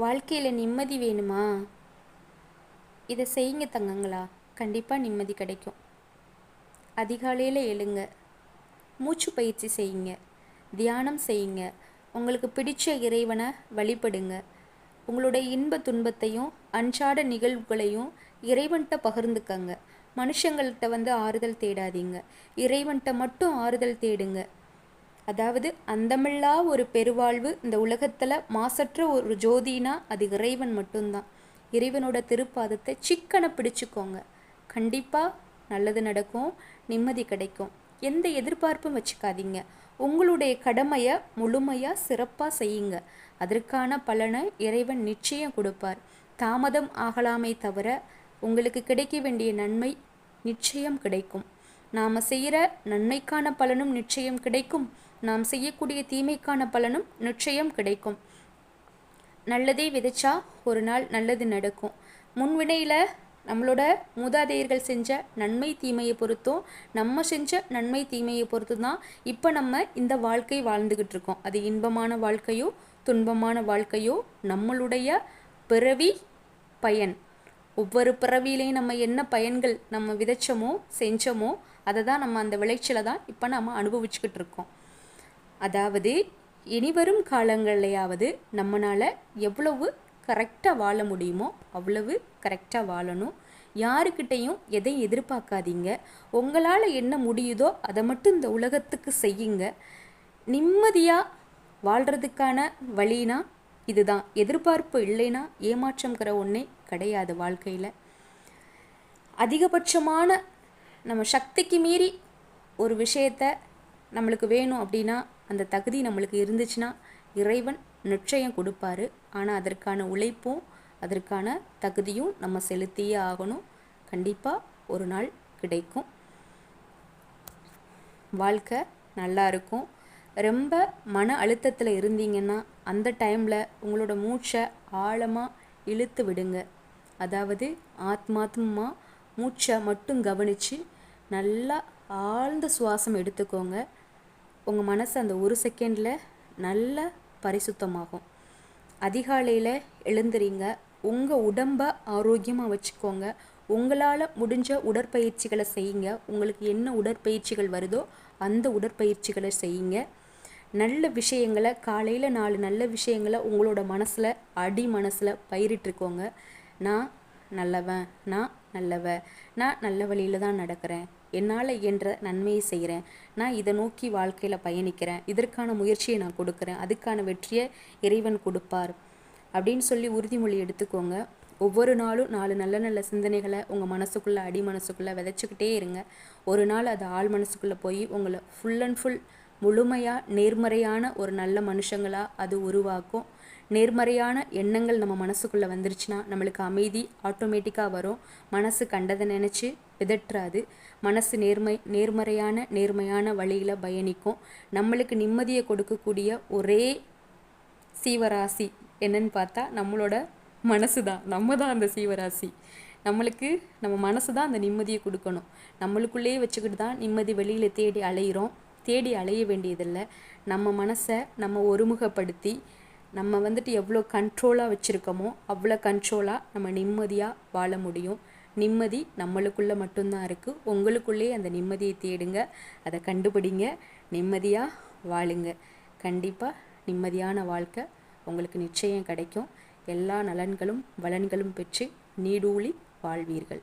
வாழ்க்கையில் நிம்மதி வேணுமா? இதை செய்யுங்க தங்கங்களா, கண்டிப்பாக நிம்மதி கிடைக்கும். அதிகாலையில் எழுங்க, மூச்சு பயிற்சி செய்யுங்க, தியானம் செய்யுங்க, உங்களுக்கு பிடிச்ச இறைவனை வழிபடுங்க. உங்களுடைய இன்ப துன்பத்தையும் அன்றாட நிகழ்வுகளையும் இறைவன்கிட்ட பகிர்ந்துக்கங்க. மனுஷங்கள்கிட்ட ஆறுதல் தேடாதீங்க, இறைவன்கிட்ட மட்டும் ஆறுதல் தேடுங்க. அதாவது அந்தமில்லா ஒரு பெருவாழ்வு இந்த உலகத்தில் மாசற்ற ஒரு ஜோதினா அது இறைவன் மட்டும்தான். இறைவனோட திருப்பாதத்தை சிக்கனை பிடிச்சுக்கோங்க, கண்டிப்பாக நல்லது நடக்கும், நிம்மதி கிடைக்கும். எந்த எதிர்பார்ப்பும் வச்சுக்காதீங்க. உங்களுடைய கடமையை முழுமையாக சிறப்பாக செய்யுங்க. அதற்கான பலனை இறைவன் நிச்சயம் கொடுப்பார். தாமதம் ஆகலாமே தவிர உங்களுக்கு கிடைக்க வேண்டிய நன்மை நிச்சயம் கிடைக்கும். நாம் செய்கிற நன்மைக்கான பலனும் நிச்சயம் கிடைக்கும், நாம் செய்யக்கூடிய தீமைக்கான பலனும் நிச்சயம் கிடைக்கும். நல்லதே விதைச்சா ஒரு நாள் நல்லது நடக்கும். முன்வினையில் நம்மளோட மூதாதையர்கள் செஞ்ச நன்மை தீமையை பொறுத்தும் நம்ம செஞ்ச நன்மை தீமையை பொறுத்து தான் இப்போ நம்ம இந்த வாழ்க்கை வாழ்ந்துக்கிட்டு இருக்கோம். அது இன்பமான வாழ்க்கையோ துன்பமான வாழ்க்கையோ நம்மளுடைய பிறவி பயன். ஒவ்வொரு பிறவியிலையும் நம்ம என்ன பயன்கள் நம்ம விதைச்சோமோ செஞ்சோமோ அதை தான் நம்ம அந்த விளைச்சலை தான் இப்போ நம்ம அனுபவிச்சுக்கிட்டு இருக்கோம். அதாவது இனிவரும் காலங்களையாவது நம்மளால் எவ்வளவு கரெக்டாக வாழ முடியுமோ அவ்வளவு கரெக்டாக வாழணும். யாருக்கிட்டையும் எதையும் எதிர்பார்க்காதீங்க. உங்களால் என்ன முடியுதோ அதை மட்டும் இந்த உலகத்துக்கு செய்யுங்க. நிம்மதியாக வாழ்கிறதுக்கான வழினா இதுதான். எதிர்பார்ப்பு இல்லைன்னா ஏமாற்றங்கிற ஒன்றே கிடையாது வாழ்க்கையில். அதிகபட்சமான நம்ம சக்திக்கு மீறி ஒரு விஷயத்தை நம்மளுக்கு வேணும் அப்படின்னா அந்த தகுதி நம்மளுக்கு இருந்துச்சுன்னா இறைவன் நிச்சயம் கொடுப்பாரு. ஆனால் அதற்கான உழைப்பும் அதற்கான தகுதியும் நம்ம செலுத்தியே ஆகணும். கண்டிப்பாக ஒரு நாள் கிடைக்கும். வாழ்க்கை நல்லா இருக்கும். ரொம்ப மன அழுத்தத்தில் இருந்தீங்கன்னா அந்த டைமில் உங்களோட மூச்சை ஆழமாக இழுத்து விடுங்க. அதாவது ஆத்மாத்மா மூச்சை மட்டும் கவனித்து நல்லா ஆழ்ந்த சுவாசம் எடுத்துக்கோங்க. உங்கள் மனசு அந்த ஒரு செகண்டில் நல்ல பரிசுத்தமாகும். அதிகாலையில் எழுந்துறீங்க, உங்கள் உடம்பை ஆரோக்கியமாக வச்சுக்கோங்க. உங்களால் முடிஞ்ச உடற்பயிற்சிகளை செய்யுங்க. உங்களுக்கு என்ன உடற்பயிற்சிகள் வருதோ அந்த உடற்பயிற்சிகளை செய்யுங்க. நல்ல விஷயங்களை காலையில் 4 நல்ல விஷயங்களை உங்களோட மனசில் அடி மனசில் பயிரிட்டுருக்கோங்க. நான் நல்லவன், நான் நல்லவன், நான் நல்ல வழியில் தான் நடக்கிறேன், என்னால் இயன்ற நன்மையை செய்கிறேன், நான் இதை நோக்கி வாழ்க்கையில் பயணிக்கிறேன், இதற்கான முயற்சியை நான் கொடுக்குறேன், அதுக்கான வெற்றியை இறைவன் கொடுப்பார் அப்படின்னு சொல்லி உறுதிமொழி எடுத்துக்கோங்க. ஒவ்வொரு நாளும் 4 நல்ல நல்ல சிந்தனைகளை உங்கள் மனசுக்குள்ளே அடி மனசுக்குள்ளே விதைச்சிக்கிட்டே இருங்க. ஒரு நாள் அது ஆள் மனசுக்குள்ளே போய் உங்களை ஃபுல் அண்ட் ஃபுல் முழுமையாக நேர்மறையான ஒரு நல்ல மனுஷங்களாக அது உருவாக்கும். நேர்மறையான எண்ணங்கள் நம்ம மனசுக்குள்ளே வந்துருச்சுன்னா நம்மளுக்கு அமைதி ஆட்டோமேட்டிக்காக வரும். மனசு கண்டதை நினச்சி பிதற்றாது. மனசு நேர்மையான வழியில் பயணிக்கும். நம்மளுக்கு நிம்மதியை கொடுக்கக்கூடிய ஒரே சீவராசி என்னன்னு பார்த்தா நம்மளோட மனசு தான். நம்ம தான் அந்த சீவராசி. நம்ம மனசு தான் அந்த நிம்மதியை கொடுக்கணும். நம்மளுக்குள்ளேயே வச்சுக்கிட்டு தான் நிம்மதி வெளியில் தேடி அலையிறோம். தேடி அலைய வேண்டியதில்லை. நம்ம மனசை நம்ம ஒருமுகப்படுத்தி நம்ம எவ்வளோ கண்ட்ரோலாக வச்சுருக்கோமோ அவ்வளோ கண்ட்ரோலாக நம்ம நிம்மதியாக வாழ முடியும். நிம்மதி நம்மளுக்குள்ளே மட்டும்தான் இருக்குது. உங்களுக்குள்ளேயே அந்த நிம்மதியை தேடுங்க, அதை கண்டுபிடிங்க, நிம்மதியாக வாழுங்க. கண்டிப்பாக நிம்மதியான வாழ்க்கை உங்களுக்கு நிச்சயம் கிடைக்கும். எல்லா நலன்களும் வளன்களும் பெற்று நீடூழி வாழ்வீர்கள்.